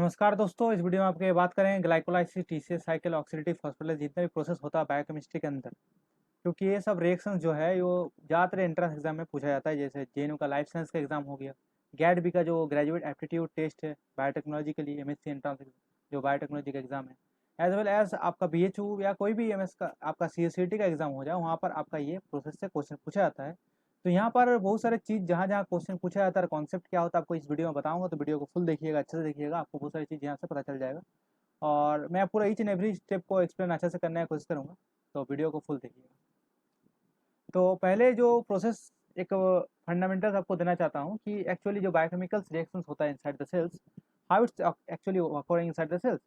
नमस्कार दोस्तों, इस वीडियो में आपके बात करेंगे glycolysis, TCS cycle, oxidative phosphorylation जितने भी प्रोसेस होता है बायोकेमिस्ट्री के अंदर। क्योंकि ये सब रिएक्शंस जो है वो ज़्यादातर एंट्रेंस एग्जाम में पूछा जाता है। जैसे जेएनयू का लाइफ साइंस का एग्जाम हो गया, गैट बी का जो ग्रेजुएट एप्टीट्यूड टेस्ट है बायोटेक्नोलॉजी के लिए, एमएससी एंट्रेंस जो बायोटेक्नोलॉजी का एग्जाम है, एज वेल एज आपका बीएचयू या कोई भी एमएस का आपका सीएससीटी का एग्जाम हो जाए, वहाँ पर आपका ये प्रोसेस से क्वेश्चन पूछा जाता है। तो यहाँ पर बहुत सारे चीज़ जहाँ जहाँ क्वेश्चन पूछा जाता है, कॉन्सेप्ट क्या होता है, आपको इस वीडियो में बताऊंगा। तो वीडियो को फुल देखिएगा, अच्छे से देखिएगा, आपको बहुत सारी चीज़ यहाँ से पता चल जाएगा। और मैं पूरा ईच एंड एवरी स्टेप को एक्सप्लेन अच्छे से करने की कोशिश करूँगा, तो वीडियो को फुल देखिएगा। तो पहले जो प्रोसेस एक फंडामेंटल्स आपको देना चाहता हूँ कि एक्चुअली जो बायोकेमिकल्स रिएक्शंस होता है inside the cells, how it's actually occurring inside the cells.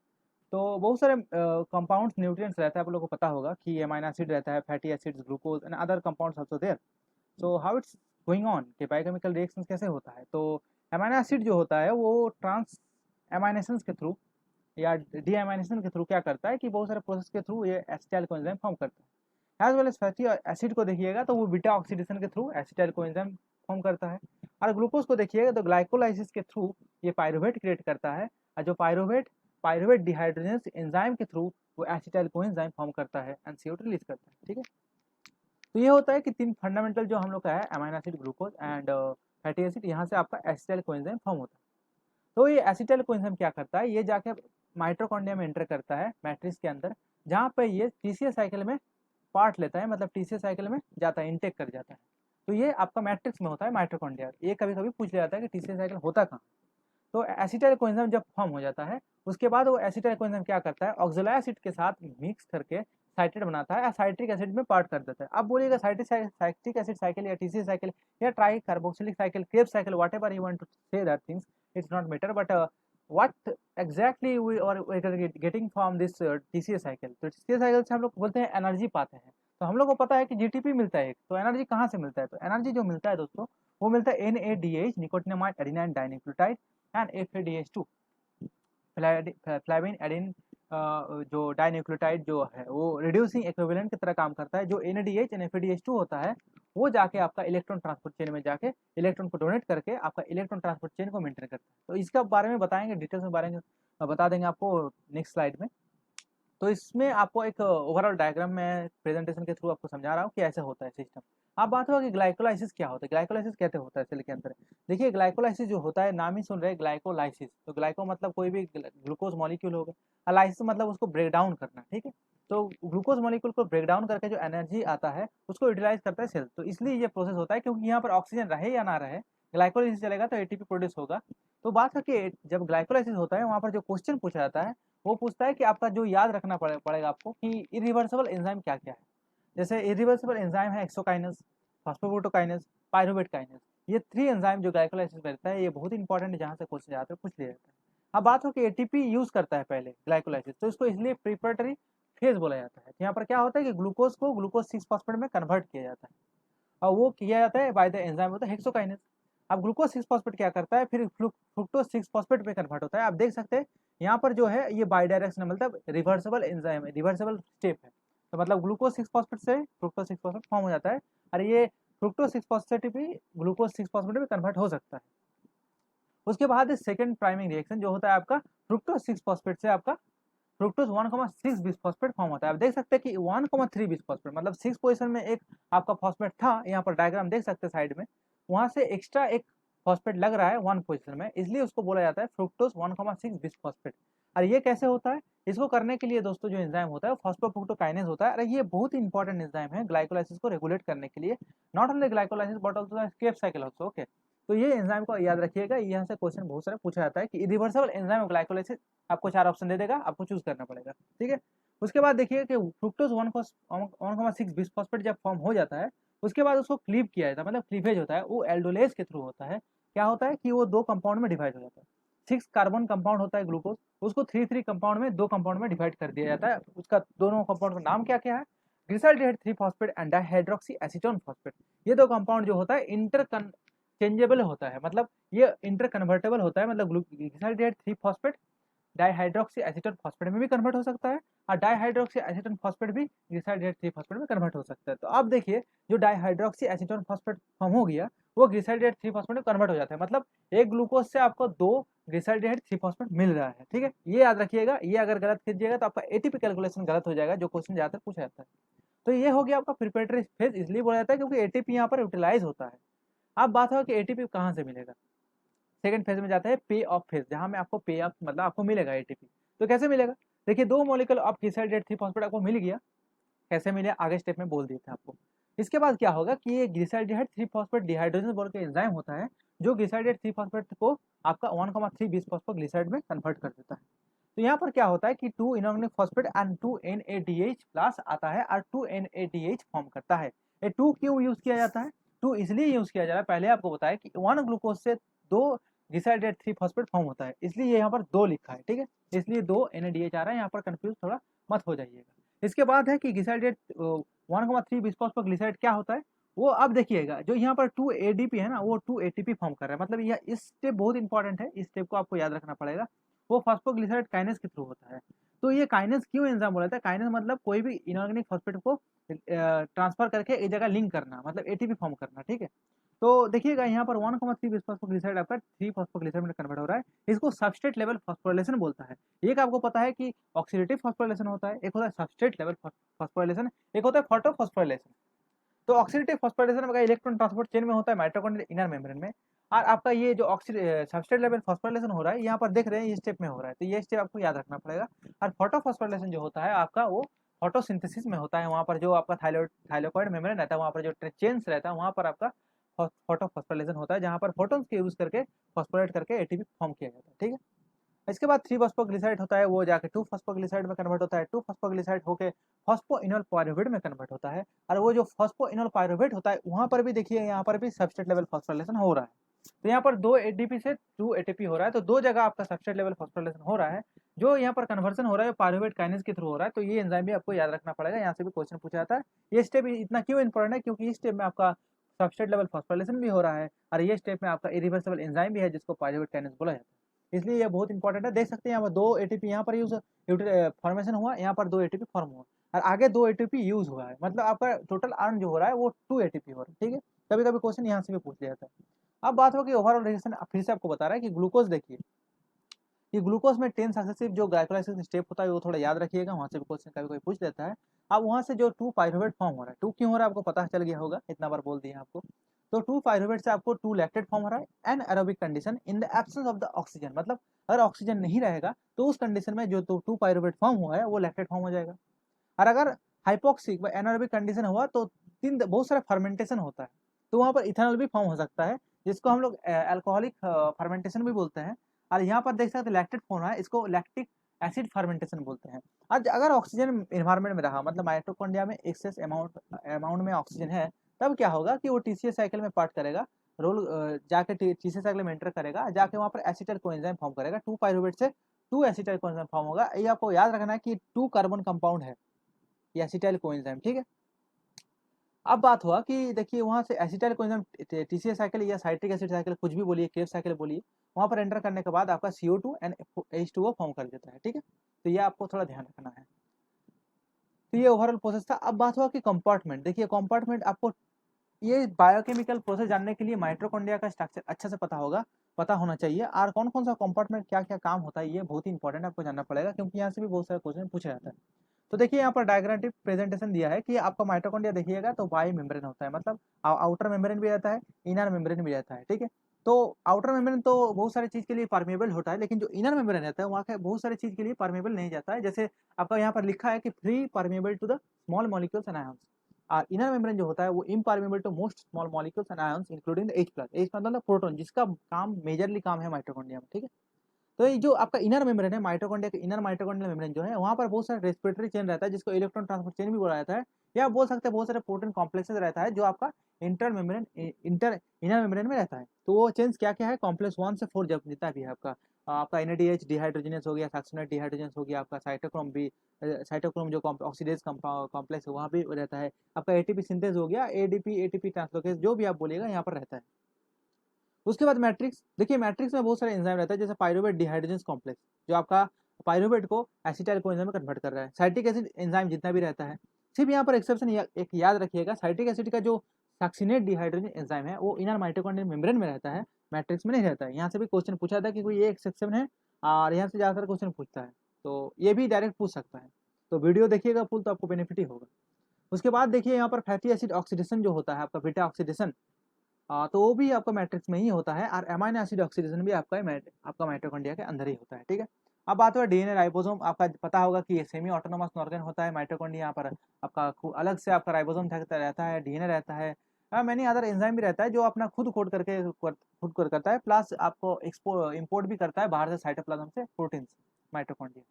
तो बहुत सारे कंपाउंड्स, न्यूट्रिएंट्स रहता है, आप लोगों को पता होगा कि एमाइनो एसिड रहता है, fatty acids, glucose and other compounds also there. So how it's going on कि बायोकेमिकल रिएक्शन कैसे होता है। तो एमाइनो एसिड जो होता है वो ट्रांस एमाइनेशंस के थ्रू या डीएमाइनेशन के थ्रू क्या करता है कि बहुत सारे प्रोसेस के थ्रू ये एसिटाइल कोएंजाइम फॉर्म करता है। As well as fatty acid को देखिएगा तो वो बीटा ऑक्सीडेशन के थ्रू एसिटाइल कोएंजाइम फॉर्म करता है। और ग्लूकोज को देखिएगा तो ग्लाइकोलाइसिस के थ्रू ये पायरुवेट क्रिएट करता है, और जो पायरुवेट पायरुवेट डिहाइड्रोजनेस एंजाइम के थ्रू वो एसिटाइल कोएंजाइम फॉर्म करता है एंड CO2 रिलीज करता है। ठीक है, तो ये होता है कि तीन फंडामेंटल जो हम लोग का है, amino acid, glucose and fatty acid, यहाँ से आपका एसिटाइल कोएंजाइम फॉर्म होता है। तो ये एसिटाइल कोएंजाइम क्या करता है, ये जाके माइटोकॉन्ड्रिया में एंटर करता है मैट्रिक्स के अंदर, जहाँ पे ये टीसीएस साइकिल में पार्ट लेता है, मतलब टीसीएस साइकिल में जाता है, इनटेक कर जाता है। तो ये आपका मैट्रिक्स में होता है माइटोकॉन्ड्रिया। ये कभी कभी पूछ लिया जाता है कि टीसीएस साइकिल होता कहाँ। तो एसिटाइल कोएंजाइम जब फॉर्म हो जाता है, उसके बाद वो एसिटाइल कोएंजाइम क्या करता है, ऑक्सैलिक एसिड के साथ मिक्स करके साइट्रेट बनाता है, साइट्रिक एसिड में पार्ट कर देता है। अब बोलिएगा साइट्रिक एसिड साइकिल या टीसी साइकिल या tricarboxylic cycle, Krebs cycle, whatever you want to say that things, it's not matter, but what exactly we are getting from this TCA cycle. तो TCA cycle से हम लोग बोलते हैं energy पाते हैं। तो हम लोग को पता है कि जीटीपी मिलता है एक, तो एनर्जी कहाँ से मिलता है, तो एनर्जी जो मिलता है दोस्तों वो मिलता है NADH, nicotinamide adenine dinucleotide, and FADH2, flavin adenine, जो डाइन्यूक्लियोटाइड जो है वो रिड्यूसिंग इक्विवेलेंट की तरह काम करता है। जो NADH और FADH2 होता है वो जाके आपका इलेक्ट्रॉन ट्रांसपोर्ट चेन में जाके इलेक्ट्रॉन को डोनेट करके आपका इलेक्ट्रॉन ट्रांसपोर्ट चेन को मेंटेन करता है। तो इसका बारे में बताएंगे, डिटेल्स में बारे में बता देंगे आपको नेक्स्ट स्लाइड में। तो इसमें आपको एक ओवरऑल डायग्राम में प्रेजेंटेशन के थ्रू आपको समझा रहा हूँ कि ऐसे होता है सिस्टम। आप बात होगा कि ग्लाइकोलाइसिस क्या होता है, ग्लाइकोलाइसिस कैसे होता है सेल के अंदर। देखिए, ग्लाइकोलाइसिस जो होता है, नाम ही सुन रहे हैं ग्लाइकोलाइसिस, तो ग्लाइको मतलब कोई भी ग्लूकोज मॉलिक्यूल होगा, और लाइसिस मतलब उसको ब्रेक डाउन करना। ठीक है, तो ग्लूकोज मॉलिक्यूल को ब्रेक डाउन करके जो एनर्जी आता है उसको यूटिलाइज करता है सेल। तो इसलिए ये प्रोसेस होता है, क्योंकि यहाँ पर ऑक्सीजन रहे या ना रहे, ग्लाइकोलाइसिस चलेगा तो एटीपी प्रोड्यूस होगा। तो बात करके जब ग्लाइकोलाइसिस होता है, वहाँ पर जो क्वेश्चन पूछा जाता है वो पूछता है कि आपका जो याद रखना पड़ेगा आपको कि इरिवर्सिबल एंजाइम क्या क्या है। जैसे इरिवर्सिबल एंजाइम है एक्सोकाइनेज, फॉस्फोग्लूटाकाइनेज, पायरुवेट काइनेज। ये 3 एंजाइम जो ग्लाइकोलाइसिस में रहता है, ये बहुत इंपॉर्टेंट है, जहाँ से क्वेश्चन जाते हैं पूछ लिया जाता है। अब बात हो कि एटीपी यूज करता है पहले ग्लाइकोलाइसिस, तो इसको इसलिए प्रिपरेटरी फेज बोला जाता है। यहाँ पर क्या होता है कि ग्लूकोज को ग्लूकोज 6 फॉस्फेट में कन्वर्ट किया जाता है, और वो किया जाता है बाय द एंजाइम होता है हेक्सोकाइनेज। अब ग्लूकोज 6 फॉस्फेट क्या करता है, फिर फ्रुक्टोज 6 फॉस्फेट में कन्वर्ट होता है। आप देख सकते हैं यहाँ पर जो है ये बाई डायरेक्शनल, मतलब रिवर्सिबल एंजाइम है, रिवर्सिबल स्टेप है। तो मतलब ग्लूकोज 6 फॉस्फेट से फ्रुक्टोज 6 फॉस्फेट फॉर्म हो जाता है, और ये फ्रुक्टोज 6 फॉस्फेट भी ग्लूकोज 6 फॉस्फेट में कन्वर्ट हो सकता है। उसके बाद सेकंड प्राइमिंग रिएक्शन जो होता है आपका फ्रुक्टोज 6 फॉस्फेट से आपका फ्रुक्टोज 1,6 बिस्फॉस्फेट फॉर्म होता है। आप देख सकते हैं कि 1,3 बिस्फॉस्फेट, मतलब 6 पोजीशन में एक आपका फॉस्फेट था, यहाँ पर डायग्राम देख सकते हैं साइड में, वहां से एक्स्ट्रा एक फॉस्फेट लग रहा है 1 पोजीशन में, इसलिए उसको बोला जाता है फ्रुक्टोज 1,6 बिस्फॉस्फेट। और ये कैसे होता है, इसको करने के लिए दोस्तों जो एंजाइम होता है वो फॉस्फोफ्रुक्टोकाइनेज होता है। और ये बहुत इंपॉर्टेंट एंजाइम है ग्लाइकोलाइसिस को रेगुलेट करने के लिए, not only glycolysis but also Krebs cycle also. Okay, तो ये एंजाइम को याद रखिएगा, यहाँ से क्वेश्चन बहुत सारे पूछा जाता है कि रिवर्सिबल एंजाइम ऑफ ग्लाइकोलाइसिस। आपको 4 ऑप्शन दे देगा, आपको चूज करना पड़ेगा। ठीक है, उसके बाद देखिए कि फ्रुक्टोज 1,6 बिस्फॉस्फेट जब फॉर्म हो जाता है, उसके बाद उसको क्लीव किया जाता है, मतलब क्लीवेज होता है, वो एल्डोलेज के थ्रू होता है। क्या होता है कि वो 2 कंपाउंड में डिवाइड हो जाता है। 6 कार्बन कंपाउंड होता है ग्लूकोज, उसको 3 कंपाउंड में 2 कंपाउंड में डिवाइड कर दिया जाता है। उसका दोनों कंपाउंड का नाम क्या क्या है, glyceraldehyde 3 phosphate and dihydroxy acetone phosphate. ये 2 कंपाउंड जो होता है इंटर चेंजेबल होता है, मतलब ये इंटर कन्वर्टेबल होता है, मतलब glyceraldehyde 3 phosphate dihydroxy acetone phosphate में भी कन्वर्ट हो सकता है, और डाइहाइड्रोक्सी एसीटोन फॉस्फेट भी ग्लिसरॉल्डिहाइड 3 फॉस्फेट में कन्वर्ट हो सकता है। तो अब देखिए, जो डाइहाइड्रोक्सी एसीटोन फॉस्फेट फॉर्म हो गया वो ग्लिसरॉल्डिहाइड 3 फॉस्फेट में कन्वर्ट हो जाता है, मतलब एक ग्लूकोज से आपको 2 ग्लिसरॉल्डिहाइड 3-फॉस्फेट मिल रहा है, ठीक है। ये याद रखिएगा, ये अगर गलत कीजिएगा तो आपका एटीपी कैलकुलेशन गलत हो जाएगा, जो क्वेश्चन ज़्यादातर पूछा जाता है। तो ये हो गया आपका प्रिपरेटरी फेज, इसलिए बोला जाता है क्योंकि एटीपी यहाँ पर यूटिलाइज होता है। अब बात होगा कि एटीपी कहाँ से मिलेगा। सेकंड फेज में जाता है पे ऑफ फेज, जहाँ में आपको पे ऑफ मतलब आपको मिलेगा एटीपी। तो कैसे मिलेगा, देखिए 2 मॉलिक्यूल ऑफ ग्लिसरॉल्डिहाइड 3-फॉस्फेट आपको मिल गया, कैसे मिले आगे स्टेप में बोल दिए थे आपको। इसके बाद क्या होगा कि ये ग्लिसरॉल्डिहाइड 3-फॉस्फेट डिहाइड्रोजन बोल के एंजाइम होता है, जो ग्लिसरॉल्डिहाइड 3-फॉस्फेट को आपका 1,3 बिसफॉस्फोग्लिसराइड में कन्वर्ट कर देता है। तो यहाँ पर क्या होता है कि 2 inorganic phosphate and 2 NADH plus आता है और 2 NADH फॉर्म करता है। ये 2 क्यों यूज किया जाता है, 2 इसलिए यूज किया जा रहा है, पहले आपको बताया कि 1 ग्लूकोज से 2 ग्लिसरॉल्डिहाइड 3-फॉस्फेट फॉर्म होता है, इसलिए यहाँ पर 2 लिखा है, ठीक है। इसलिए 2 NADH आ रहा है, यहाँ पर कंफ्यूज थोड़ा मत हो जाइएगा। इसके बाद है कि ग्लिसरॉल्डिहाइड 1,3 बिसफॉस्फोग्लिसराइड क्या होता है, वो अब देखिएगा जो यहाँ पर 2 ADP है ना, वो 2 ATP फॉर्म कर रहा है, मतलब यह इस स्टेप बहुत इंपॉर्टेंट है, इस स्टेप को आपको याद रखना पड़ेगा। वो फॉस्फोग्लिसराइड काइनेज के थ्रू होता है। तो ये काइनेज क्यों एंजाइम बोला जाता है, काइनेज मतलब कोई भी इनऑर्गेनिक फॉस्फेट को ट्रांसफर करके एक जगह लिंक करना, मतलब एटीपी फॉर्म करना, ठीक है। तो देखिएगा यहाँ पर 1,3 बिसफॉस्फोग्लिसराइड आपका 3 फॉस्फोग्लिसराइड में कन्वर्ट हो रहा है, इसको सबस्ट्रेट लेवल फॉस्फोराइलेशन बोलता है। एक आपको पता है कि ऑक्सीडेटिव फॉस्फोराइलेशन होता है, एक होता है सबस्ट्रेट लेवल फॉस्फोराइलेशन, एक होता है फोटोफॉस्फोराइलेशन। तो ऑक्सीडेटिव फॉस्फोराइलेशन का इलेक्ट्रॉन ट्रांसपोर्ट चेन में होता है माइटोकॉन्ड्रियल इनर मेम्ब्रेन में, और आपका ये जो सबस्ट्रेट लेवल फॉस्फोराइलेशन हो रहा है यहाँ पर देख रहे हैं ये स्टेप में हो रहा है, तो ये स्टेप आपको याद रखना पड़ेगा। और फोटोफॉस्फोराइलेशन जो होता है आपका वो फोटोसिंथेसिस में होता है, वहाँ पर जो आपका थाइलाकोइड मेम्ब्रेन रहता है, वहाँ पर जो चेन्स रहता है वहाँ पर आपका फोटोफॉस्फोराइलेशन होता है, जहाँ पर फोटोन्स के यूज करके फॉस्फोरेट करके एटीपी फॉर्म किया जाता है, ठीक है। इसके बाद 3 फॉस्फोग्लिसराइड होता है, वो जाके 2 फॉस्फोग्लिसराइड में कन्वर्ट होता है, 2 फॉस्फोग्लिसराइड होके फॉस्फोइनोल पायरुवेट में कन्वर्ट होता है, और वो जो फॉस्फोइनोल पायरुवेट होता है वहाँ पर भी देखिए यहाँ पर भी सबस्ट्रेट लेवल फॉस्फोराइलेशन हो रहा है। तो यहाँ पर 2 ADP से 2 ATP हो रहा है, तो 2 जगह आपका सबस्ट्रेट लेवल फॉस्फोराइलेशन हो रहा है, जो यहाँ पर कन्वर्जन हो रहा है पायरुवेट काइनेज के थ्रू हो रहा है। तो ये एंजाइम भी आपको याद रखना पड़ेगा, यहाँ से भी क्वेश्चन पूछा जाता है। ये स्टेप इतना क्यों इंपॉर्टेंट है, क्योंकि इस स्टेप में आपका सबस्ट्रेट लेवल फॉस्फोराइलेशन भी हो रहा है, और ये स्टेप में आपका इरिवर्सिबल एंजाइम भी है जिसको पायरुवेट काइनेज बोला जाता है, इसलिए ये बहुत इंपॉर्टेंट है। देख सकते हैं यहाँ पर 2 ATP यहाँ पर यूज फॉर्मेशन हुआ, यहाँ पर 2 ATP फॉर्म हुआ, और आगे 2 ATP यूज हुआ है, मतलब आपका टोटल अर्न जो हो रहा है वो 2 ATP हो रहा है, ठीक है। कभी कभी क्वेश्चन यहाँ से भी पूछ लिया जाता है। अब बात होगी ओवरऑल रिएक्शन, फिर से आपको बता रहा है कि ग्लूकोज देखिए, ये ग्लूकोज में 10 सक्सेसिव जो ग्लाइकोलाइसिस स्टेप होता है वो थोड़ा याद रखिएगा, वहाँ से भी क्वेश्चन कभी कोई पूछ देता है। अब वहाँ से जो 2 पायरुवेट फॉर्म हो रहा है, 2 क्यों हो रहा है आपको पता चल गया होगा, इतना बार बोल दिया आपको। तो 2 पायरुवेट से आपको 2 लैक्टेट फॉर्म हो रहा है anaerobic condition in the absence of the oxygen, मतलब अगर ऑक्सीजन नहीं रहेगा तो उस कंडीशन में जो 2 पायरुवेट फॉर्म हुआ है वो लैक्टेट फॉर्म हो जाएगा। और अगर हाइपोक्सिक व एनारोबिक कंडीशन हुआ तो बहुत सारा फर्मेंटेशन होता है, तो वहाँ पर इथेनॉल भी फॉर्म हो सकता है, जिसको हम लोग अल्कोहलिक फर्मेंटेशन भी बोलते हैं। और यहाँ पर देख सकते हैं लैक्टेट फॉर्म है, इसको लैक्टिक एसिड फर्मेंटेशन बोलते हैं। आज अगर ऑक्सीजन इन्वायरमेंट में रहा, मतलब माइटोकॉन्ड्रिया में एक्सेस अमाउंट में ऑक्सीजन है, तब क्या होगा कि वो टीसीएस साइकिल में पार्ट करेगा, रोल जाके टीसीएस साइकिल में एंटर करेगा, जाके वहाँ पर एसिटाइल कोएंजाइम फॉर्म करेगा, 2 पायरुवेट से 2 एसिटाइल कोएंजाइम फॉर्म होगा। ये आपको याद रखना है कि 2 कार्बन कंपाउंड है ये एसिटाइल कोएंजाइम, ठीक है। अब बात हुआ कि देखिए वहाँ से एसिटाइल कोएंजाइम टीसीएस साइकिल या साइट्रिक एसिड साइकिल कुछ भी बोलिए, क्रेब्स साइकिल बोलिए, वहाँ पर एंटर करने के बाद आपका CO2 एंड H2O फॉर्म कर देता है, ठीक है। तो ये आपको थोड़ा ध्यान रखना है। तो ये ओवरऑल प्रोसेस था। अब बात हुआ कि कंपार्टमेंट, देखिए कंपार्टमेंट आपको ये बायोकेमिकल प्रोसेस जानने के लिए माइटोकॉन्ड्रिया का स्ट्रक्चर अच्छे से पता होना चाहिए, और कौन कौन सा कंपार्टमेंट क्या क्या काम होता है ये बहुत ही इंपॉर्टेंट आपको जानना पड़ेगा, क्योंकि यहाँ से भी बहुत सारे क्वेश्चन पूछा जाता है। तो देखिए यहाँ पर डायग्राफिक प्रेजेंटेशन दिया है कि आपका माइटोकॉन्ड्रिया देखिएगा तो बाई मेम्ब्रेन होता है, मतलब आउटर मेम्ब्रेन भी रहता है, इनर मेम्ब्रेन भी रहता है, ठीक है। तो आउटर मेम्ब्रेन तो बहुत सारी चीज़ के लिए परमेबल होता है, लेकिन जो इनर मेम्ब्रेन रहता है वहाँ के बहुत सारी चीज़ के लिए परमेबल नहीं जाता है। जैसे आपका यहाँ पर लिखा है कि free permeable to the small molecules and ions, और इनर मेम्ब्रेन जो होता है वो impermeable to most small molecules and ions including the H+ मतलब प्रोटॉन, जिसका काम मेजरली काम है माइटोकॉन्ड्रिया में, ठीक है। तो ये जो आपका इनर मेम्ब्रेन है माइटोकॉन्ड्रिया के, इनर माइटोकॉन्ड्रियल मेम्ब्रेन जो है वहाँ पर बहुत सारे रेस्पिरेटरी चेन रहता है, जिसको इलेक्ट्रॉन ट्रांसपोर्ट चेन भी बोला जाता है, या बोल सकते हैं बहुत सारे प्रोटीन कॉम्प्लेक्सेस रहता है जो आपका इनर मेम्ब्रेन में रहता है। तो वो चेन्स क्या क्या है, कॉम्प्लेक्स 1 से 4 जब जितना भी है आपका NADH डिहाइड्रोजनेस हो गया, सक्सिनेट डिहाइड्रोजनेस हो गया, आपका साइटोक्रोम भी, साइटोक्रोम जो ऑक्सीडेज कॉम्प्लेक्स है वहाँ भी रहता है, आपका ATP सिंथेस हो गया, ATP ट्रांसलोकेज जो भी आप बोलिएगा यहाँ पर रहता है। उसके बाद मैट्रिक्स, देखिए मैट्रिक्स में बहुत सारे एंजाइम रहता है, जैसे पायरुवेट डिहाइड्रोजन कॉम्प्लेक्स जो आपका पायरुवेट को एसिटाइल कोएंजाइम में कन्वर्ट कर रहा है, साइट्रिक एसिड एंजाइम जितना भी रहता है। सिर्फ यहाँ पर एक्सेप्शन एक याद रखिएगा, साइट्रिक एसिड का जो सक्सिनेट डिहाइड्रोजन एंजाइम है वो इनर माइटोकॉन्ड्रियल मेम्ब्रेन में रहता है, मैट्रिक्स में नहीं रहता है। यहाँ से भी क्वेश्चन पूछा था कि कोई ये एक्सेप्शन है, और यहाँ से ज़्यादातर क्वेश्चन पूछता है, तो ये भी डायरेक्ट पूछ सकता है। तो वीडियो देखिएगा फुल, तो आपको बेनिफिट ही होगा। उसके बाद देखिए यहाँ पर फैटी एसिड ऑक्सीडेशन जो होता है आपका, बीटा ऑक्सीडेशन, तो वो भी आपका मैट्रिक्स में ही होता है, और अमाइनो एसिड ऑक्सीडेशन भी आपका माइटोकॉन्ड्रिया के अंदर ही होता है, ठीक है। अब बात हुआ डीएनए राइबोसोम, आपका पता होगा कि ये सेमी ऑटोनोमस ऑर्गन होता है माइटोकॉन्ड्रिया। यहाँ पर आपका अलग से आपका राइबोसोम रहता है, डीएनए रहता है, मैनी अदर एंजाइम भी रहता है जो अपना खुद कोड करके खुद कोड करता है, प्लस आपको इम्पोर्ट भी करता है बाहर से साइटोप्लाज्म से प्रोटीन माइटोकॉन्ड्रिया।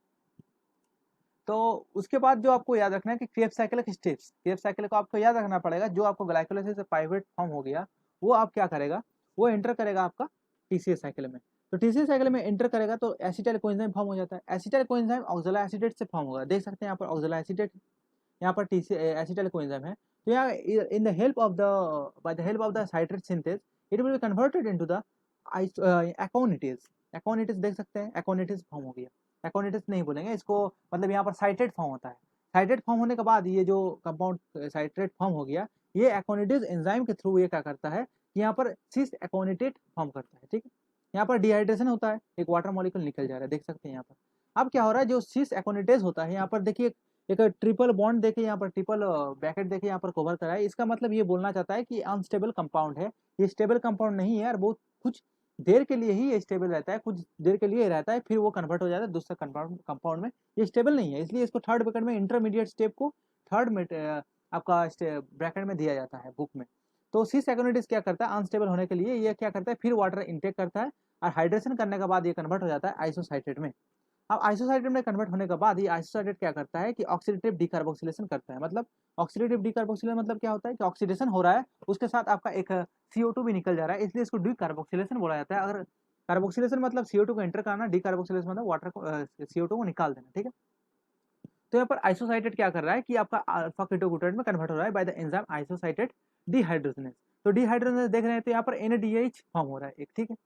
तो उसके बाद जो आपको याद रखना है कि क्रेब्स साइकिल के स्टेप्स, क्रेब्स साइकिल को आपको याद रखना पड़ेगा। जो आपको ग्लाइकोलाइसिस से पाइरुवेट फॉर्म हो गया, वो आप क्या करेगा, वो एंटर करेगा आपका टीसीएस साइकिल में। तो टीसीएस साइकिल में एंटर करेगा तो एसिटाइल कोएंजाइम फॉर्म हो जाता है। एसिटाइल कोएंजाइम ऑक्सैलो एसीटेट से फॉर्म होगा, देख सकते हैं यहाँ पर ऑक्सैलो एसीटेट, यहाँ पर एसिटाइल कोएंजाइम है। तो यहाँ in the help of the by the help of the citrate synthase it will be converted into the एकोनिटेज। एकोनिटेज देख सकते हैं, एकोनिटेज फॉर्म हो गया। एकोनिटेज नहीं बोलेंगे इसको, मतलब यहाँ पर साइट्रेट फॉर्म होता है। साइट्रेट फॉर्म होने के बाद ये जो कंपाउंड साइट्रेट फॉर्म हो गया, ये एकोनिटेज एंजाइम के थ्रू ये क्या करता है कि यहाँ पर सिस एकोनिटेट फॉर्म करता है, ठीक है। यहाँ पर डिहाइड्रेशन होता है, एक वाटर मॉलिक्यूल निकल जा रहा है, देख सकते हैं यहाँ पर। अब क्या हो रहा है, जो सिस एकोनिटेज होता है यहाँ पर देखिए, एक ट्रिपल बॉन्ड देखिए, यहाँ पर ट्रिपल ब्रैकेट देखिए, यहाँ पर कवर करा है। इसका मतलब ये बोलना चाहता है कि अनस्टेबल कंपाउंड है, ये स्टेबल कंपाउंड नहीं है, और बहुत कुछ देर के लिए ही ये स्टेबल रहता है, कुछ देर के लिए रहता है, फिर वो कन्वर्ट हो जाता है दूसरे कंपाउंड में। ये स्टेबल नहीं है, इसलिए इसको थर्ड ब्रैकेट में, इंटरमीडिएट स्टेप को थर्ड में आपका ब्रैकेट में दिया जाता है बुक में। तो सिस एकोनिटेज क्या करता है, अनस्टेबल होने के लिए ये क्या करता है, फिर वाटर इनटेक करता है, और हाइड्रेशन करने के बाद ये कन्वर्ट हो जाता है आइसोसाइट्रेट में। अब आइसोसाइट्रेट में कन्वर्ट होने के बाद ये आइसोसाइट्रेट क्या करता है कि ऑक्सीडेटिव डीकार्बोक्सिलेशन करता है। मतलब ऑक्सीडेटिव डीकार्बोक्सिलेशन मतलब क्या होता है कि ऑक्सीडेशन हो रहा है, उसके साथ आपका एक CO2 भी निकल जा रहा है, इसलिए इसको डीकार्बोक्सिलेशन बोला जाता है। अगर कार्बोक्सिलेशन मतलब CO2 को एंटर करना, डीकार्बोक्सिलेशन मतलब वाटर को CO2 को निकाल देना, ठीक है। तो यहाँ पर आइसोसाइटेट क्या कर रहा है कि आपका अल्फा कीटोग्लूटाइड में कन्वर्ट हो रहा है बाय द एंजाइम आइसोसाइटेट डिहाइड्रोजनेज। तो डिहाइड्रोजनेज देख रहे हैं, तो यहाँ पर NADH फॉर्म हो रहा है एक, ठीक है।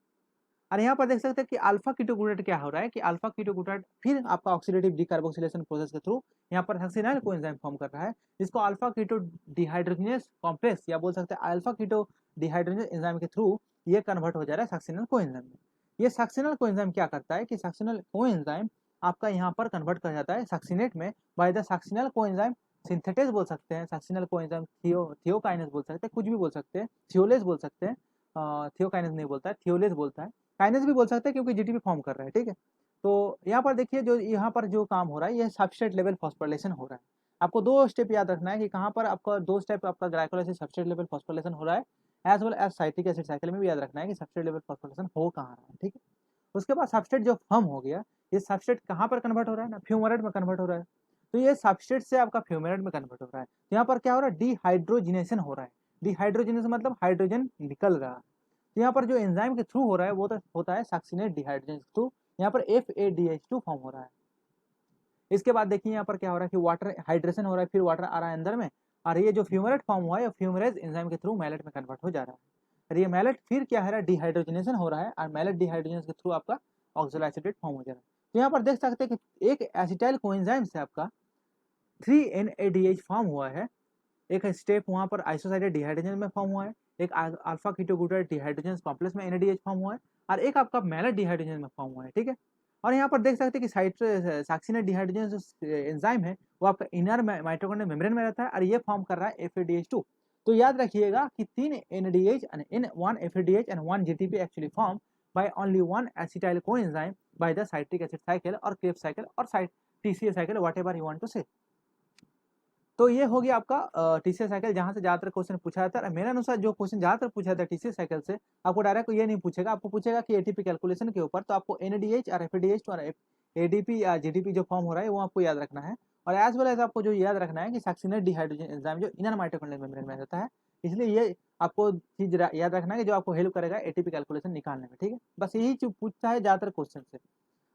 और यहाँ पर देख सकते हैं कि अल्फा कीटोग्लूटाइड क्या हो रहा है कि अल्फा कीटोग्लूटाइड फिर आपका ऑक्सीडेटिव डीकार्बोक्सिलेशन प्रोसेस के थ्रू यहाँ पर सक्सिनाइल कोएंजाइम फॉर्म कर रहा है, जिसको अल्फा कीटो डिहाइड्रोजनेज कॉम्प्लेक्स या बोल सकते हैं अल्फा कीटो डिहाइड्रोजनेज एंजाइम के थ्रू ये कन्वर्ट हो जा रहा है सक्सिनल कोएंजाइम में। ये सक्सिनल कोएंजाइम क्या करता है कि सक्सिनल कोएंजाइम आपका यहाँ पर कन्वर्ट कर जाता है सक्सिनेट में by the succinyl coenzyme synthetase बोल सकते हैं, सक्सिनल कोएंजाइम थियोकाइनेज बोल सकते हैं, कुछ भी बोल सकते हैं, थियोलेज बोल सकते हैं, थियोकाइनेज नहीं बोलता है, थियोलेज बोलता है, काइनेज भी बोल सकते हैं क्योंकि जीटीपी फॉर्म कर रहा है, ठीक है। तो यहाँ पर देखिए जो यहाँ पर जो काम हो रहा है, ये सबस्ट्रेट लेवल फॉस्फोरिलेशन हो रहा है। आपको दो स्टेप याद रखना है कि कहाँ पर आपका दो स्टेप आपका ग्लाइकोलाइसिस सबस्ट्रेट लेवल फॉस्फोरिलेशन हो रहा है, as well as citric acid cycle में भी याद रखना है कि सबस्ट्रेट लेवल फॉस्फोरिलेशन हो कहाँ रहा है, ठीक है। उसके बाद सबस्ट्रेट जो फॉर्म हो गया, ये सबस्ट्रेट कहाँ पर कन्वर्ट हो रहा है ना, फ्यूमरेट में कन्वर्ट हो रहा है। तो ये सबस्ट्रेट से आपका फ्यूमरेट में कन्वर्ट हो रहा है। तो यहाँ पर क्या हो रहा है, डिहाइड्रोजिनेशन हो रहा है। डिहाइड्रोजिनेशन मतलब हाइड्रोजन निकल रहा है। तो यहाँ पर जो एंजाइम के थ्रू हो रहा है वो तो होता है सक्सिनेट डिहाइड्रोजन थ्रू, यहाँ पर FADH2 फॉर्म हो रहा है। इसके बाद देखिए यहाँ पर क्या हो रहा है कि वाटर हाइड्रेशन हो रहा है, फिर वाटर आ रहा है अंदर में, और ये जो फ्यूमरेट फॉर्म हुआ है फ्यूमरेज एंजाइम के थ्रू मैलेट में कन्वर्ट हो जा रहा है। और ये मैलेट फिर क्या है, डिहाइड्रोजनेशन हो रहा है, और मैलेट डिहाइड्रोजन के थ्रू आपका ऑक्सैलो एसीटेट फॉर्म हो जा रहा है। तो यहाँ पर देख सकते हैं कि एक एसिटाइल कोएंजाइम से आपका 3NADH फॉर्म हुआ है, एक स्टेप वहाँ पर आइसोसाइटेट डिहाइड्रोजन में फॉर्म हुआ है, एक अल्फा कीटोग्लूटाइड डिहाइड्रोजन कॉम्प्लेक्स में NADH फॉर्म हुआ है, और एक आपका मैलेट डिहाइड्रोजन में फॉर्म हुआ है, ठीक है। और यहाँ पर देख सकते हैं कि सक्सिनेट डिहाइड्रोजन जो एंजाइम है वो आपका इनर माइटोकॉन्ड्रियल मेम्ब्रेन में रहता है, और ये फॉर्म कर रहा है FADH2। तो याद रखिएगा कि 3 NADH and 1 FADH and 1 GTP actually formed by only 1 acetyl coenzyme by the citric acid cycle or Krebs cycle or TCA cycle, whatever you want to say। तो ये हो गया आपका टीसीए साइकिल, जहाँ से ज़्यादातर क्वेश्चन पूछा जाता है। मेरे अनुसार जो क्वेश्चन ज़्यादातर पूछा जाता है टीसीए साइकिल से, आपको डायरेक्ट ये नहीं पूछेगा, आपको पूछेगा कि एटीपी कैलकुलेशन के ऊपर। तो आपको NADH और FADH और ADP या GDP जो फॉर्म हो रहा है वो आपको याद रखना है। और एज वेल एज आपको जो याद रखना है कि सक्सिनेट डिहाइड्रोजन एंजाइम जो इनर माइटोकॉन्ड्रियल मेम्ब्रेन में रहता है, इसलिए ये आपको चीज याद रखना है कि जो आपको हेल्प करेगा एटीपी कैलकुलेशन निकालने में, ठीक है। बस यही चीज पूछता है ज़्यादातर क्वेश्चन से।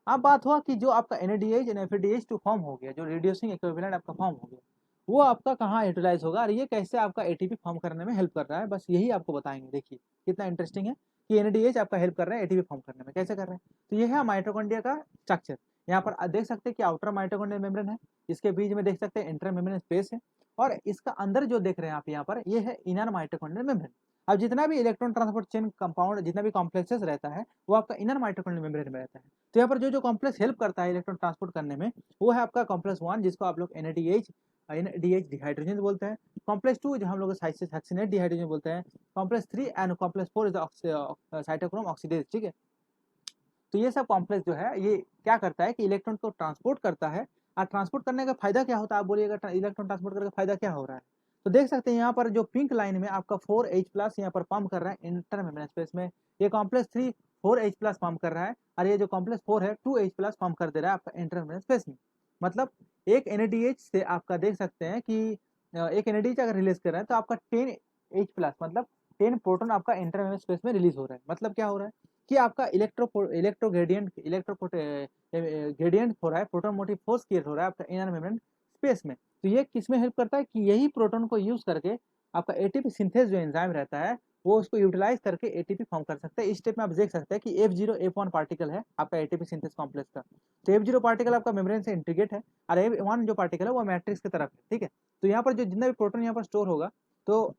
अब बात हुआ कि जो आपका NADH और FADH2 फॉर्म हो गया, जो रिड्यूसिंग इक्विवेलेंट आपका फॉर्म हो गया, वो आपका कहाँ यूटिलाइज होगा और ये कैसे आपका एटीपी फॉर्म करने में हेल्प कर रहा है, बस यही आपको बताएंगे। देखिए कितना इंटरेस्टिंग है कि NADH आपका हेल्प कर रहा है एटीपी फॉर्म करने में, कैसे कर रहे हैं। तो ये है माइटोकॉन्ड्रिया का स्ट्रक्चर। यहाँ पर देख सकते हैं कि आउटर माइटोकॉन्ड्रियल मेम्ब्रेन है, इसके बीच में देख सकते हैं इंटर मेम्ब्रेन स्पेस है, और इसका अंदर जो देख रहे हैं आप यहाँ पर, ये है इनर माइटोकॉन्ड्रियल मेम्ब्रेन। अब जितना भी इलेक्ट्रॉन ट्रांसपोर्ट चेन कंपाउंड, जितना भी कॉम्प्लेक्सेस रहता है वो आपका इनर माइटोकॉन्ड्रियल मेम्ब्रेन में रहता है। तो यहाँ पर जो जो कॉम्प्लेक्स हेल्प करता है इलेक्ट्रॉन ट्रांसपोर्ट करने में, वो है आपका कॉम्प्लेक्स 1 जिसको आप लोग NADH डिहाइड्रोजन बोलते हैं। कॉम्प्लेक्स 2 जो हम लोग साइक्सिनेट डिहाइड्रोजन बोलते हैं। Complex 3 and complex 4 is cytochrome oxidase, ठीक है। तो ये सब कॉम्प्लेक्स जो है ये क्या करता है कि इलेक्ट्रॉन को ट्रांसपोर्ट करता है। और ट्रांसपोर्ट करने का फायदा क्या होता है, आप बोलिएगा इलेक्ट्रॉन ट्रांसपोर्ट करने का फायदा क्या हो रहा है। तो देख सकते हैं यहाँ पर जो पिंक लाइन में आपका 4H+ यहाँ पर पंप कर रहा है इंटर मेम्ब्रेन स्पेस में। ये कॉम्प्लेक्स 3 4H+ पंप कर रहा है, और ये जो कॉम्प्लेक्स 4 है 2H+ पंप कर दे रहा है आपका इंटर मेम्ब्रेन स्पेस में। मतलब एक NADH से आपका देख सकते हैं कि एक NADH अगर रिलीज कर रहा है तो आपका 10H+, मतलब 10 प्रोटॉन आपका इंटर मेम्ब्रेन स्पेस में रिलीज हो रहा है। मतलब क्या हो रहा है कि आपका इलेक्ट्रो ग्रेडियंट हो रहा है, प्रोटॉन मोटिव फोर्स क्रिएट हो रहा है आपका इनर मेम्ब्रेन स्पेस में। तो ये किसमें हेल्प करता है कि यही प्रोटॉन को यूज करके आपका एटीपी सिंथेस जो एंजाइम रहता है वो उसको यूटिलाइज करके एटीपी फॉर्म कर सकते हैं। इस स्टेप में आप देख सकते हैं कि F0 F1 पार्टिकल है आपका एटीपी सिंथेस कॉम्प्लेक्स का। तो F0 पार्टिकल आपका मेम्ब्रेन से इंटीग्रेट है, और F1 जो पार्टिकल है वो मैट्रिक्स की तरफ है, ठीक है। तो यहाँ पर जो जितना भी प्रोटॉन यहाँ पर स्टोर होगा, तो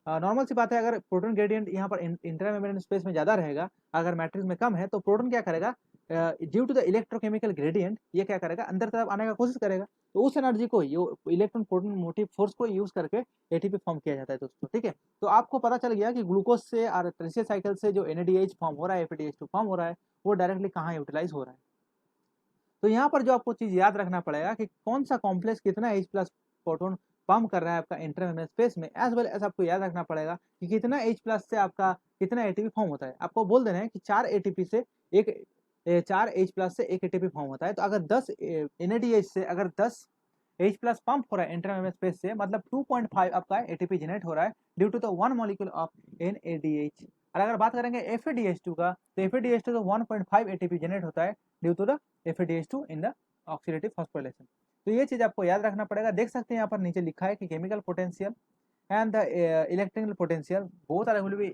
नॉर्मल सी बात है, अगर प्रोटॉन ग्रेडियंट यहाँ पर इंटर मेम्ब्रेन स्पेस में ज़्यादा रहेगा, अगर मैट्रिक्स में कम है, तो प्रोटॉन क्या करेगा, due to the electrochemical gradient ये क्या करेगा, अंदर तरफ आने का कोशिश करेगा। तो उस एनर्जी को इलेक्ट्रॉन प्रोटॉन मोटिव फोर्स को यूज करके एटीपी फॉर्म किया जाता है दोस्तों, ठीक है। तो आपको पता चल गया कि ग्लूकोज से और ट्रेसियल साइकिल से जो NADH फॉर्म हो रहा है, FADH2 फॉर्म हो रहा है, वो डायरेक्टली कहाँ यूटिलाइज हो रहा है। तो यहाँ पर जो आपको चीज याद रखना पड़ेगा कि कौन सा कॉम्प्लेक्स कितना H+ प्रोटॉन पंप कर रहा है आपका इंटर मेम्ब्रेन स्पेस में, एज वेल एज आपको याद रखना पड़ेगा कि कितना H+ से आपका कितना एटीपी फॉर्म होता है। आपको बोल देना है कि 4 एटीपी से एक 4H+ से एक एटीपी फॉर्म होता है। तो अगर 10 NADH से अगर 10 H+ पंप हो रहा है इंटर मेम्ब्रेन स्पेस से, मतलब 2.5 आपका एटीपी जनरेट हो रहा है due to the 1 molecule of NADH। और अगर बात करेंगे FADH2 का, तो FADH2 तो 1.5 एटीपी जनरेट होता है due to the FADH2 in the oxidative phosphorylation. तो ये चीज आपको याद रखना पड़ेगा। देख सकते हैं यहाँ पर नीचे लिखा है कि chemical potential and the electrical potential both are will be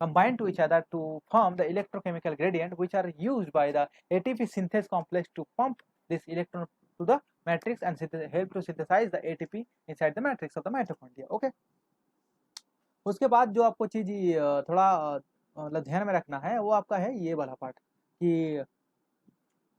combined to each other to form the electrochemical gradient, which are used by the ATP synthase complex to pump this electron to the matrix and help to synthesize the ATP inside the matrix of the mitochondria। okay, उसके बाद जो आपको चीज थोड़ा मतलब ध्यान में रखना है वो आपका है ये वाला पार्ट कि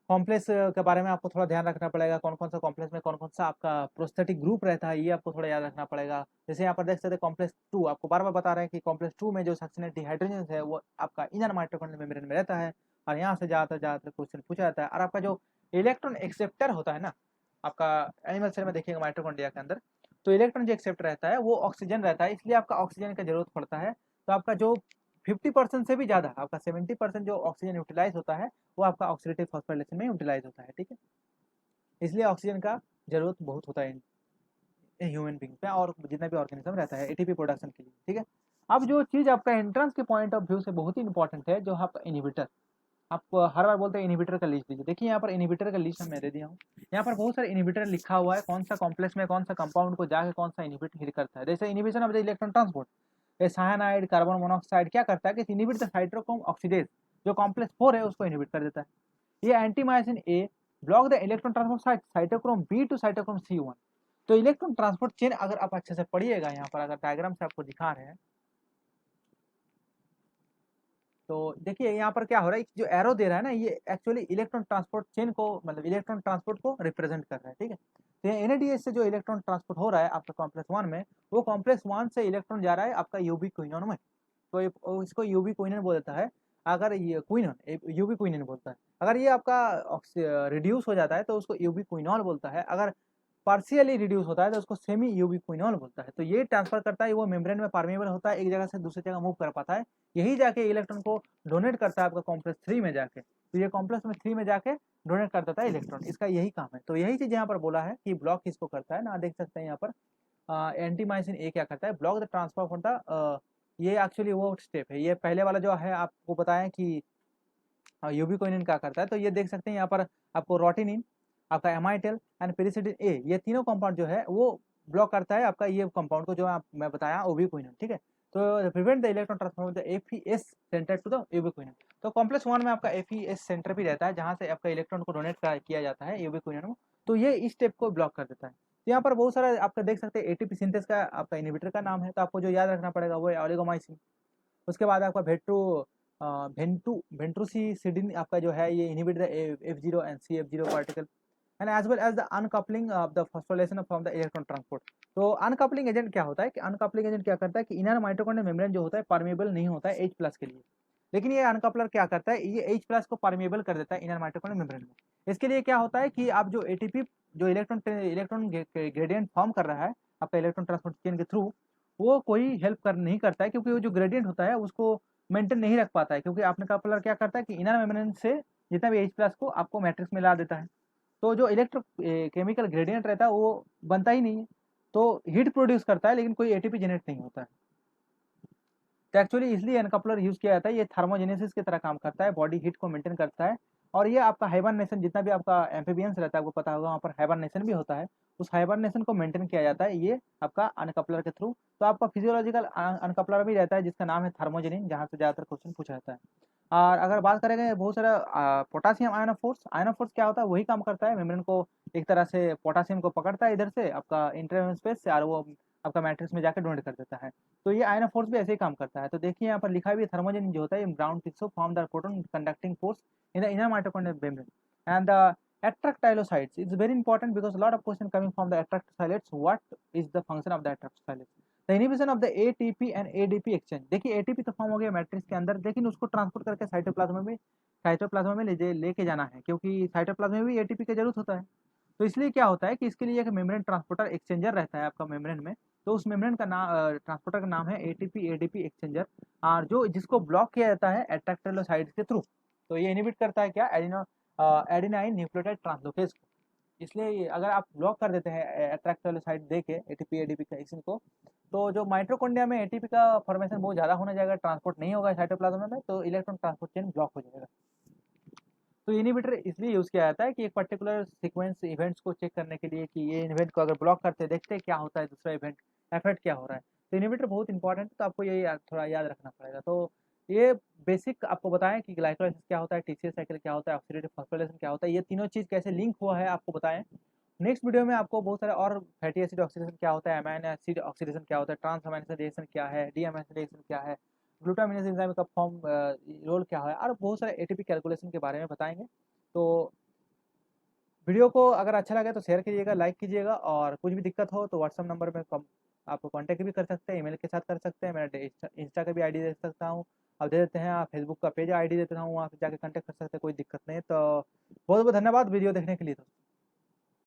कॉम्प्लेक्स के बारे में आपको थोड़ा ध्यान रखना पड़ेगा। कौन कौन सा कॉम्प्लेक्स में कौन कौन सा आपका प्रोस्थेटिक ग्रुप रहता है, ये आपको थोड़ा याद रखना पड़ेगा। जैसे यहाँ पर देख सकते हैं कॉम्प्लेक्स 2, आपको बार बार बता रहे हैं कि कॉम्प्लेक्स 2 में जो सक्सिनेट डिहाइड्रोजन है वो आपका इनर माइटोकॉन्ड्रियल मेम्ब्रेन में रहता है। और यहाँ से ज़्यादातर क्वेश्चन पूछा जाता है। और आपका जो इलेक्ट्रॉन एक्सेप्टर होता है ना, आपका एनिमल सेल में देखिएगा माइटोकॉन्ड्रिया के अंदर, तो इलेक्ट्रॉन जो एक्सेप्टर रहता है वो ऑक्सीजन रहता है, इसलिए आपका ऑक्सीजन की जरूरत पड़ता है। तो आपका जो 50% से भी ज़्यादा आपका 70% जो ऑक्सीजन यूटिलाइज होता है वो आपका ऑक्सीडेटिव फॉस्फोराइलेशन में यूटिलाइज होता है, ठीक है। इसलिए ऑक्सीजन का जरूरत बहुत होता है ह्यूमन बींग पे और जितना भी ऑर्गेनिज्म रहता है एटीपी प्रोडक्शन के लिए, ठीक है। अब जो चीज़ आपका एंट्रेंस के पॉइंट ऑफ व्यू से बहुत ही इंपॉर्टेंट है, जो आपका इनिबिटर। आप हर बार बोलते हैं इनिबिटर का लिस्ट दीजिए। देखिए यहाँ पर इनिबिटर का लिस्ट मैं दे दिया हूँ। यहाँ पर बहुत सारे इनिबिटर लिखा हुआ है, कौन सा कॉम्प्लेक्स में कौन सा कंपाउंड को जाके कौन सा इनिबिट हिट करता है। जैसे inhibition of the electron transport, cyanide carbon monoxide क्या करता है कि इनिबिट द साइटोक्रोम ऑक्सीडेज, जो कॉम्प्लेक्स 4 है उसको इनिबिट कर देता है। ये antimycin A block the electron transport cytochrome B two cytochrome C1। तो इलेक्ट्रॉन ट्रांसपोर्ट चेन अगर आप अच्छे से पढ़िएगा, यहाँ पर अगर डायग्राम से आपको दिखा रहे हैं तो देखिए यहाँ पर क्या हो रहा है, जो एरो दे रहा है ना ये एक्चुअली इलेक्ट्रॉन ट्रांसपोर्ट चेन को मतलब इलेक्ट्रॉन ट्रांसपोर्ट को रिप्रेजेंट कर रहा है, ठीक है। तो NADH से जो इलेक्ट्रॉन ट्रांसपोर्ट हो रहा है आपका कॉम्प्लेक्स 1 में, वो कॉम्प्लेक्स 1 से इलेक्ट्रॉन जा रहा है आपका यूबी क्विनोन में। तो इसको यूबी क्विनोन बोल देता है। अगर ये क्विनोन यूबी क्विनोन बोलता है। अगर ये आपका रिड्यूस हो जाता है तो उसको यूबी क्विनोल बोलता है। अगर पार्शियली रिड्यूस होता है तो उसको सेमी यूबी क्विनोल बोलता है। तो ये ट्रांसफर करता है, वो मेम्ब्रेन में परमेबल होता है, एक जगह से दूसरी जगह मूव कर पाता है, यही जाके इलेक्ट्रॉन को डोनेट करता है आपका कॉम्प्लेक्स 3 में जाके। तो ये कॉम्प्लेक्स में 3 में जाके डोनेट कर देता है इलेक्ट्रॉन, इसका यही काम है। तो यही चीज यहाँ पर बोला है कि ब्लॉक किसको करता है ना, देख सकते हैं यहाँ पर एंटीमाइसिन ए क्या करता है, block the transfer from the, ये एक्चुअली वो स्टेप है। ये पहले वाला जो है आपको बताया कि यूबिक्विनिन क्या करता है। तो ये देख सकते हैं यहाँ पर आपको रोटिनिन, आपका एमाइटेल एंड पेरिसिटिन ए, ये तीनों कंपाउंड जो है वो ब्लॉक करता है आपका ये कंपाउंड को, जो आप मैं बताया ओबिक्विनिन, ठीक है। तो prevent the electron transfer the FES centre to the ubiquinone. तो कॉम्प्लेक्स 1 में आपका एफईएस सेंटर भी रहता है जहाँ से आपका इलेक्ट्रॉन को डोनेट किया जाता है यूबिक्विनिन में। तो ये इस स्टेप को ब्लॉक कर देता है। तो यहाँ पर बहुत सारा आपका देख सकते हैं एटीपी सिंथेस का आपका इनिबिटर का नाम है। तो आपको जो याद रखना पड़ेगा वो है ओलिगोमाइसिन। उसके बाद आपका वेंट्रोसिडिन आपका जो है ये inhibit the F0 and CF0 particle and as well as the uncoupling of the phosphorylation from the electron transport. तो अनकपलिंग एजेंट क्या होता है कि अनकपलिंग एजेंट क्या करता है कि इनर माइटोकॉन्ड्रियल मेम्ब्रेन जो होता है परमेबल नहीं होता है H+ के लिए, लेकिन ये अनकपलर क्या करता है, ये H+ को परमेबल कर देता है इनर माइटोकॉन्ड्रियल मेम्ब्रेन में। इसके लिए क्या होता है कि आप जो एटीपी जो इलेक्ट्रॉन ग्रेडियंट फॉर्म कर रहा है आपका इलेक्ट्रॉन ट्रांसपोर्ट चेन के थ्रू, वो कोई हेल्प कर नहीं करता है, क्योंकि वो जो ग्रेडियंट होता है उसको मेंटेन नहीं रख पाता है, क्योंकि आपने कपलर क्या करता है कि इनर मेम्ब्रेन से जितना भी H+ को आपको मैट्रिक्स में ला देता है, तो जो इलेक्ट्रो केमिकल ग्रेडियंट रहता है वो बनता ही नहीं है, तो हीट प्रोड्यूस करता है लेकिन कोई एटीपी जनरेट नहीं होता है। तो एक्चुअली इसलिए अनकपलर यूज किया जाता है, ये थर्मोजेनेसिस की तरह काम करता है, बॉडी हीट को मेंटेन करता है। और ये आपका हाइबरनेशन, जितना भी आपका एम्फीबियंस रहता है आपको पता होगा वहाँ पर हाइबरनेशन भी होता है, उस हाइबरनेशन को मेंटेन किया जाता है ये आपका अनकपलर के थ्रू। तो आपका फिजियोलॉजिकल अनकपलर भी रहता है जिसका नाम है थर्मोजेनिन, जहाँ से ज़्यादातर क्वेश्चन पूछा जाता है। और अगर बात करेंगे बहुत सारा पोटासियम आयन ऑफ फोर्स क्या होता है, वही काम करता है, मेम्ब्रेन को एक तरह से पोटासियम को पकड़ता है इधर से आपका इंटरवेन स्पेस से, और वो आपका मैट्रिक्स में जाकर डोनेट कर देता है। तो ये आयन ऑफ फोर्स भी ऐसे ही काम करता है। तो देखिए यहाँ पर लिखा भी है थर्मोजेनिन जो होता है brown tissue form the proton conducting force in the inner mitochondrial membrane and the attractylocytes is very important because a lot of question coming from the attractylocytes. What is the function of the attractylocytes? The inhibition of the ATP and ADP exchange। देखिए ATP तो form हो गया matrix के अंदर, लेकिन उसको transport करके cytoplasm में लेके जाना है, क्योंकि साइटोप्लाज्म में भी एटीपी की जरूरत होता है। तो इसलिए क्या होता है कि इसके लिए एक मेम्ब्रेन ट्रांसपोर्टर एक्सचेंजर रहता है आपका मेम्ब्रेन में। तो उस मेम्ब्रेन का नाम ट्रांसपोर्टर का नाम है एटीपी एडीपी एक्सचेंजर, और जो जिसको ब्लॉक किया जाता है एट्रैक्टिलोसाइड्स के थ्रू। तो ये इनहिबिट करता है क्या, एडिनाइन न्यूक्लियोटाइड ट्रांसलोकेज को। इसलिए अगर आप ब्लॉक कर देते हैं एट्रैक्टिलोसाइड दे के एटीपी एडीपी का एक्शन को, तो जो माइटोकॉन्ड्रिया में एटीपी का फॉर्मेशन बहुत ज़्यादा होने जाएगा, ट्रांसपोर्ट नहीं होगा साइटोप्लाज्म में, तो इलेक्ट्रॉन ट्रांसपोर्ट चेन ब्लॉक हो जाएगा। तो इनहिबिटर इसलिए यूज़ किया जाता है कि एक पर्टिकुलर सीक्वेंस इवेंट्स को चेक करने के लिए कि ये इवेंट को अगर ब्लॉक करते देखते हैं क्या होता है, दूसरा इवेंट इफेक्ट क्या हो रहा है। तो इनहिबिटर बहुत इंपॉर्टेंट है, तो आपको ये थोड़ा याद रखना पड़ेगा। तो ये बेसिक आपको बताएं कि ग्लाइकोलाइसिस क्या होता है, टीसीएस साइकिल क्या होता है, ऑक्सीडेटिव फॉस्फोराइलेशन क्या होता है, ये तीनों चीज़ कैसे लिंक हुआ है आपको बताएं। नेक्स्ट वीडियो में आपको बहुत सारे और फैटी एसिड ऑक्सीडेशन क्या होता है, अमाइनो एसिड ऑक्सीडेशन क्या होता है, ट्रांस अमाइनो रिएक्शन क्या है, डी अमाइनो रिएक्शन क्या है, ग्लूटामिनेज एंजाइम का फॉर्म रोल क्या है, और बहुत सारे एटीपी कैलकुलेशन के बारे में बताएंगे। तो वीडियो को अगर अच्छा लगे तो शेयर कीजिएगा, लाइक कीजिएगा, और कुछ भी दिक्कत हो तो व्हाट्सअप नंबर में आप कांटेक्ट भी कर सकते हैं, ईमेल के साथ कर सकते हैं, मेरा इंस्टा का भी आईडी दे सकता हूँ, आप दे देते हैं, आप फेसबुक का पेज आईडी देता हूँ, वहाँ पे जाके कांटेक्ट कर सकते हैं, कोई दिक्कत नहीं है। तो बहुत बहुत धन्यवाद वीडियो देखने के लिए।